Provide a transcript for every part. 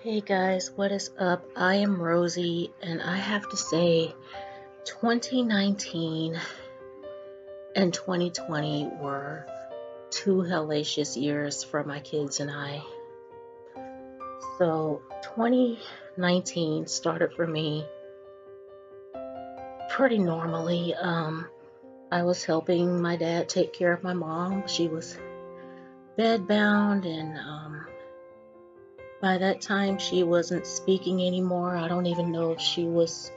Hey guys, what is up? I am Rosie, and I have to say, 2019 and 2020 were two hellacious years for my kids and I. So, 2019 started for me pretty normally. I was helping my dad take care of my mom. She was bedbound, and by that time, she wasn't speaking anymore. I don't even know if she was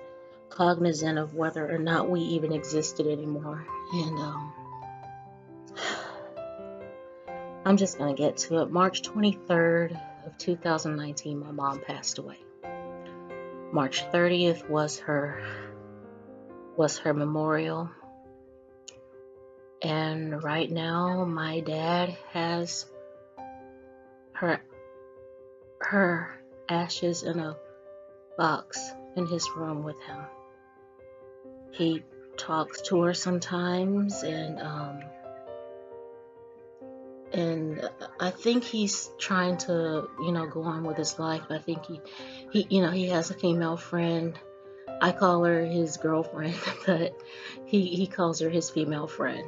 cognizant of whether or not we even existed anymore. And I'm just gonna get to it. March 23rd of 2019, my mom passed away. March 30th was her memorial. And right now my dad has her ashes in a box in his room with him. He talks to her sometimes, and I think he's trying to, go on with his life. I think he has a female friend. I call her his girlfriend, but he calls her his female friend.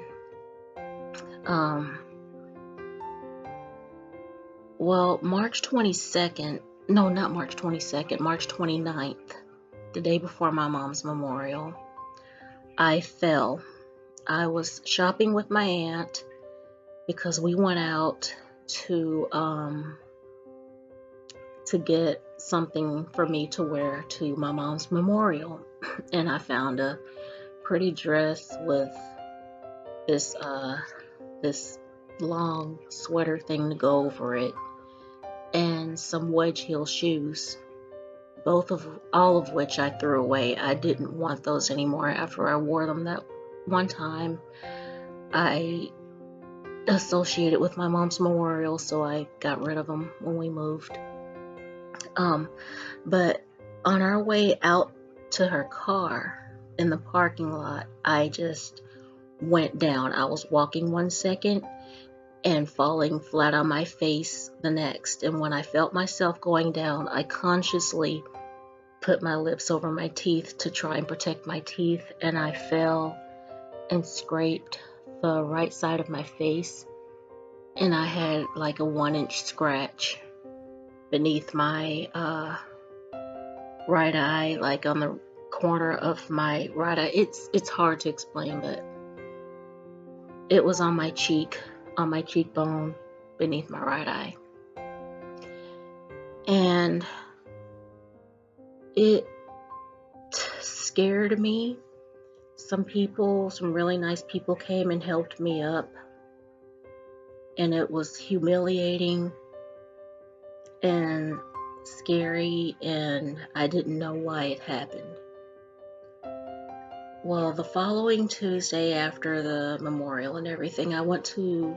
Well, March 22nd, no, not March 22nd, March 29th, the day before my mom's memorial, I fell. I was shopping with my aunt because we went out to get something for me to wear to my mom's memorial, and I found a pretty dress with this long sweater thing to go over it, and some wedge heel shoes, all of which I threw away. I didn't want those anymore after I wore them that one time. I associated with my mom's memorial, so I got rid of them when we moved. But on our way out to her car in the parking lot, I just went down. I was walking 1 second and falling flat on my face the next. And when I felt myself going down, I consciously put my lips over my teeth to try and protect my teeth, and I fell and scraped the right side of my face, and I had like a 1-inch scratch beneath my right eye, like on the corner of my right eye. It's hard to explain, but it was on my cheekbone beneath my right eye. And it scared me. Some really nice people came and helped me up, and it was humiliating and scary, and I didn't know why it happened. Well, the following Tuesday after the memorial and everything, I went to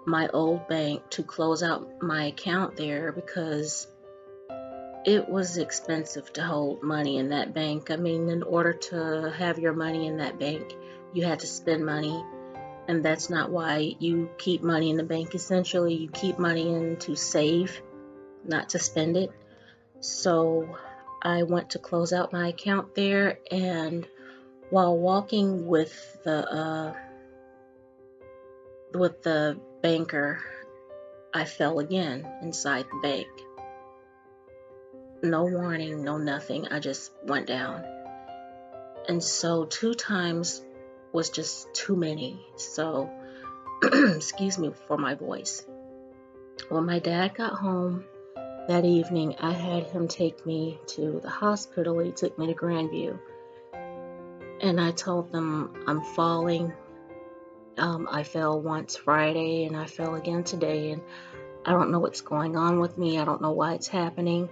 my old bank to close out my account there because it was expensive to hold money in that bank. I mean, in order to have your money in that bank, you had to spend money, and that's not why you keep money in the bank. Essentially, you keep money in to save, not to spend it. So I went to close out my account there, and while walking with the banker, I fell again inside the bank. No warning, no nothing. I just went down. And so 2 times was just too many. So, excuse me for my voice. When my dad got home that evening, I had him take me to the hospital. He took me to Grandview. And I told them I'm falling. I fell once Friday, and I fell again today, and I don't know what's going on with me. I don't know why it's happening.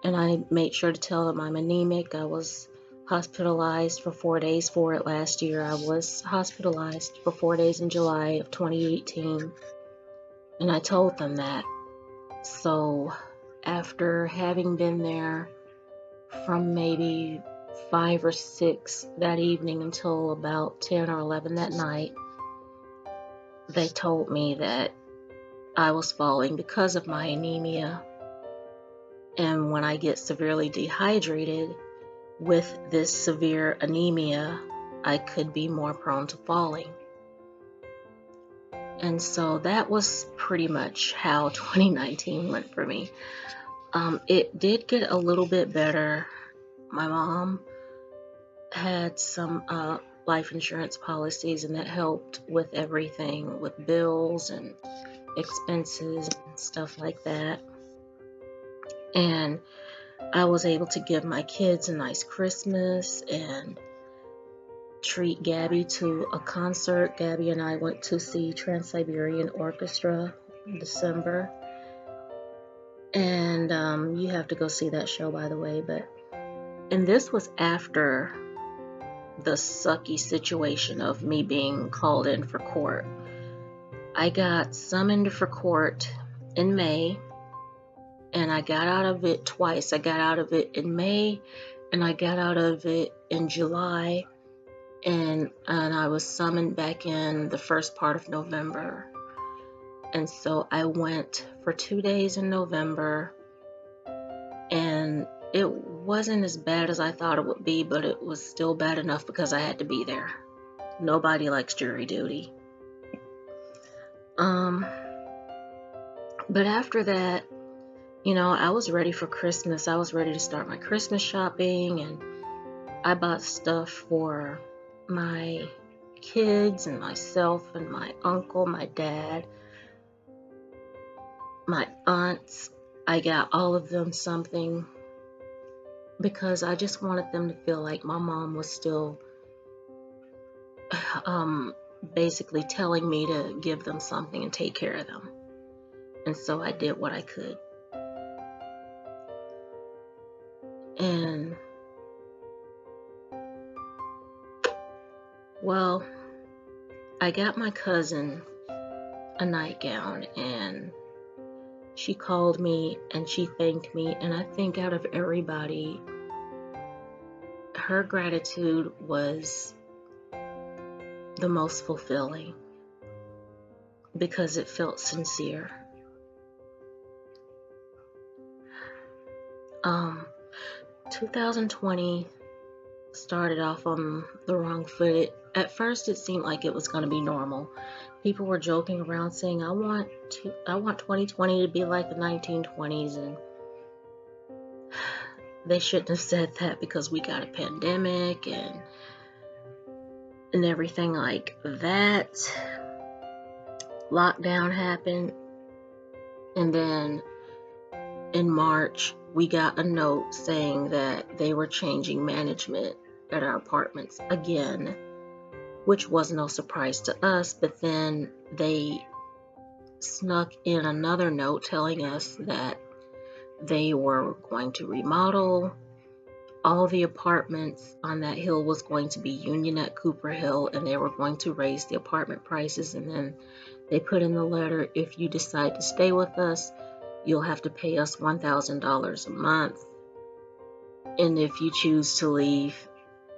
And I made sure to tell them I'm anemic. I was hospitalized for 4 days for it last year. I was hospitalized for 4 days in July of 2018. And I told them that. So after having been there from maybe 5 or 6 that evening until about 10 or 11 that night, they told me that I was falling because of my anemia. And when I get severely dehydrated with this severe anemia, I could be more prone to falling. And so that was pretty much how 2019 went for me. It did get a little bit better. My mom had some life insurance policies, and that helped with everything, with bills and expenses and stuff like that. And I was able to give my kids a nice Christmas and treat Gabby to a concert. Gabby and I went to see Trans-Siberian Orchestra in December. And you have to go see that show, by the way. And this was after the sucky situation of me being called in for court. I got summoned for court in May, and I got out of it twice. I got out of it in May, and I got out of it in July, and I was summoned back in the first part of November. And so I went for 2 days in November, and it wasn't as bad as I thought it would be, but it was still bad enough because I had to be there. Nobody likes jury duty. But after that, I was ready for Christmas. I was ready to start my Christmas shopping, and I bought stuff for my kids and myself and my uncle, my dad, my aunts. I got all of them something because I just wanted them to feel like my mom was still basically telling me to give them something and take care of them. And so I did what I could. And well, I got my cousin a nightgown, and she called me and she thanked me. And I think out of everybody, her gratitude was the most fulfilling because it felt sincere. 2020 started off on the wrong foot. At first, it seemed like it was going to be normal. People were joking around saying, I want 2020 to be like the 1920s, and they shouldn't have said that because we got a pandemic and everything like that. Lockdown happened, and then in March, we got a note saying that they were changing management at our apartments again, which was no surprise to us. But then they snuck in another note telling us that they were going to remodel. All the apartments on that hill was going to be Union at Cooper Hill, and they were going to raise the apartment prices. And then they put in the letter, if you decide to stay with us, you'll have to pay us $1,000 a month. And if you choose to leave,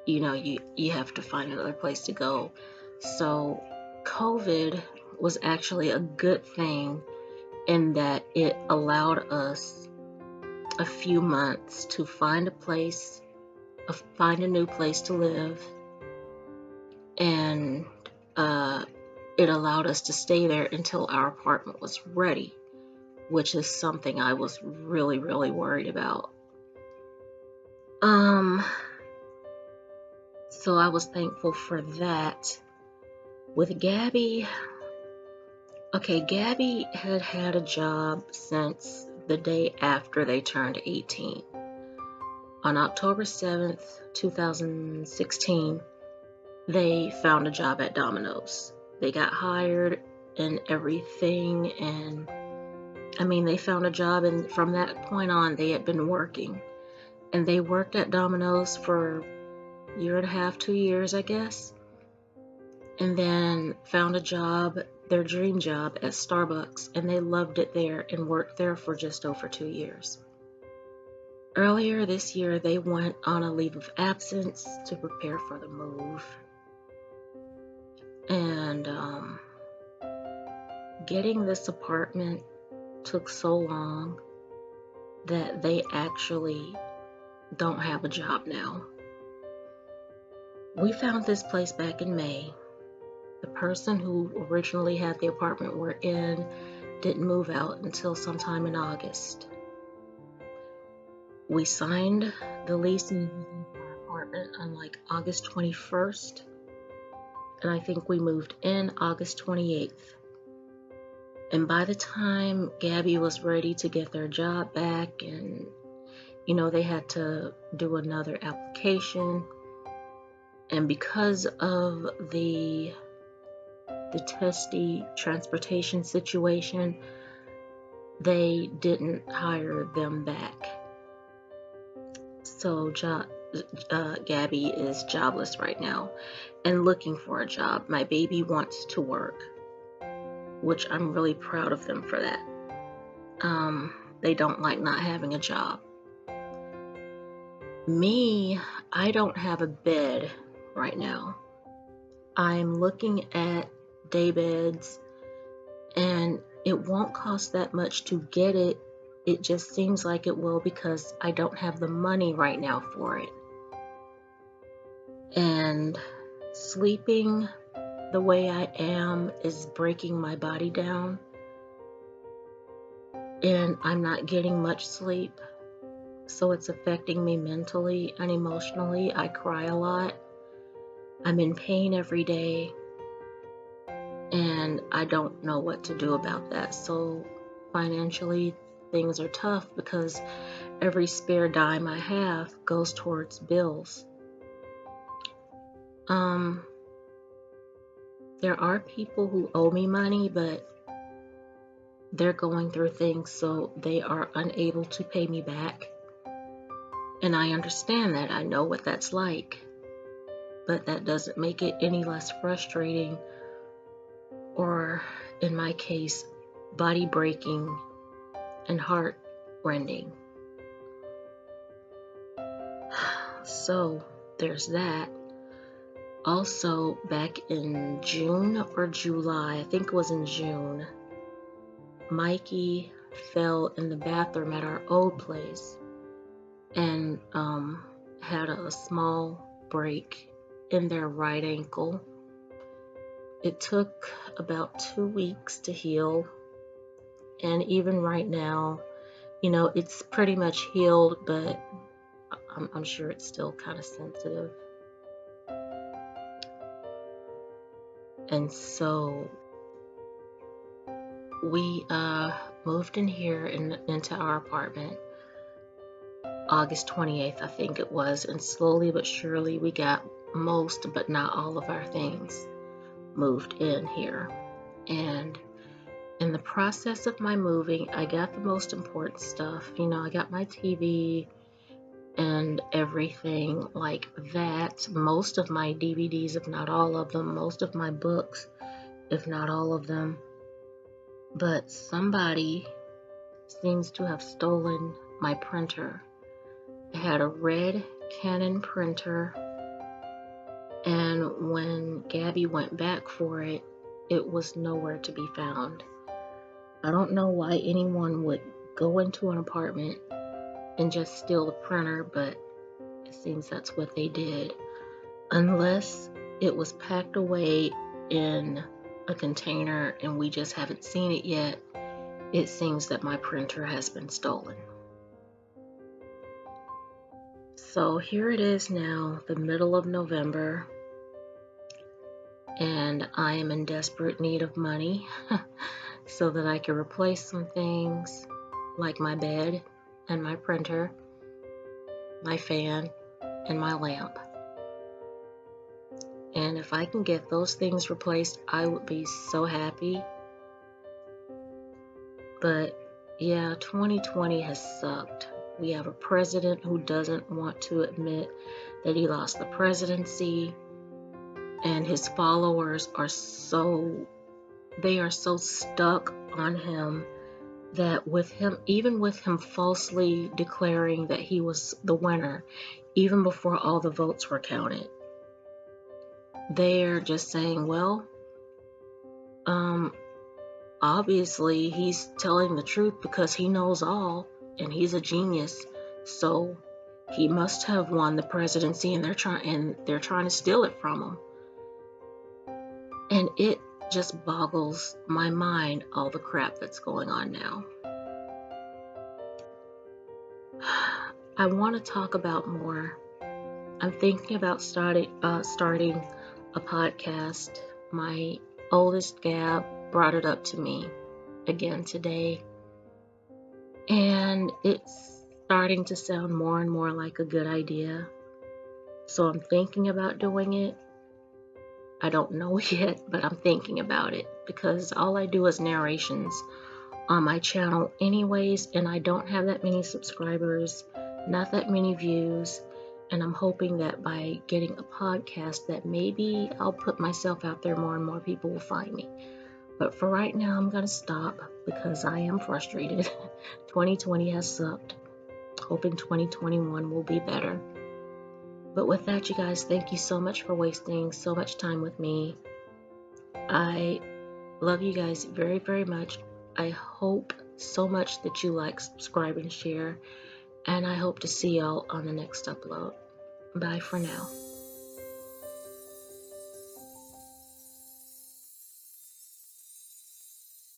you have to find another place to go. So COVID was actually a good thing in that it allowed us a few months to find a new place to live, and it allowed us to stay there until our apartment was ready, which is something I was really, really worried about. So I was thankful for that. With Gabby, Gabby had a job since the day after they turned 18. On October 7th, 2016, they found a job at Domino's. They got hired and everything, and they found a job, and from that point on, they had been working. And they worked at Domino's for a year and a half, 2 years, I guess. And then found a job, their dream job, at Starbucks, and they loved it there and worked there for just over 2 years. Earlier this year, they went on a leave of absence to prepare for the move. And getting this apartment took so long. that they actually don't have a job now. We found this place back in May. The person who originally had the apartment we're in didn't move out until sometime in August. We signed the lease and everything for our apartment on like August 21st, and I think we moved in August 28th. And by the time Gabby was ready to get their job back, and they had to do another application, and because of the testy transportation situation, they didn't hire them back. So Gabby is jobless right now and looking for a job. My baby wants to work, which I'm really proud of them for that. They don't like not having a job. Me, I don't have a bed right now. I'm looking at day beds, and it won't cost that much to get it. It just seems like it will because I don't have the money right now for it. And sleeping the way I am is breaking my body down, and I'm not getting much sleep, so it's affecting me mentally and emotionally. I cry a lot. I'm in pain every day, and I don't know what to do about that. So financially, things are tough because every spare dime I have goes towards bills. There are people who owe me money, but they're going through things, so they are unable to pay me back. And I understand that. I know what that's like. But that doesn't make it any less frustrating, or, in my case, body breaking and heart rending. So there's that. Also, back in June or July, I think it was in June, Mikey fell in the bathroom at our old place and had a small break in their right ankle. It took about 2 weeks to heal, and even right now, it's pretty much healed, but I'm sure it's still kind of sensitive. And so we moved in here into our apartment August 28th, I think it was, and slowly but surely we got most, but not all of our things moved in here. And in the process of my moving, I got the most important stuff. I got my TV and everything like that. Most of my DVDs, if not all of them. Most of my books, if not all of them. But somebody seems to have stolen my printer. I had a red Canon printer, and when Gabby went back for it, it was nowhere to be found. I don't know why anyone would go into an apartment and just steal the printer, but it seems that's what they did. Unless it was packed away in a container and we just haven't seen it yet, it seems that my printer has been stolen. So here it is now, the middle of November, and I am in desperate need of money so that I can replace some things like my bed and my printer, my fan, and my lamp. And if I can get those things replaced, I would be so happy. But yeah, 2020 has sucked. We have a president who doesn't want to admit that he lost the presidency, and his followers are so stuck on him that even with him falsely declaring that he was the winner, even before all the votes were counted, they're just saying, well, obviously he's telling the truth because he knows all. and he's a genius. So he must have won the presidency, and they're trying to steal it from him. And it just boggles my mind, all the crap that's going on now. I want to talk about more. I'm thinking about starting a podcast. My oldest Gab brought it up to me again today, and it's starting to sound more and more like a good idea. So I'm thinking about doing it. I don't know yet, but I'm thinking about it because all I do is narrations on my channel anyways, and I don't have that many subscribers, not that many views, and I'm hoping that by getting a podcast that maybe I'll put myself out there more and more people will find me. But for right now, I'm going to stop because I am frustrated. 2020 has sucked. Hoping 2021 will be better. But with that, you guys, thank you so much for wasting so much time with me. I love you guys very, very much. I hope so much that you like, subscribe, and share. And I hope to see y'all on the next upload. Bye for now.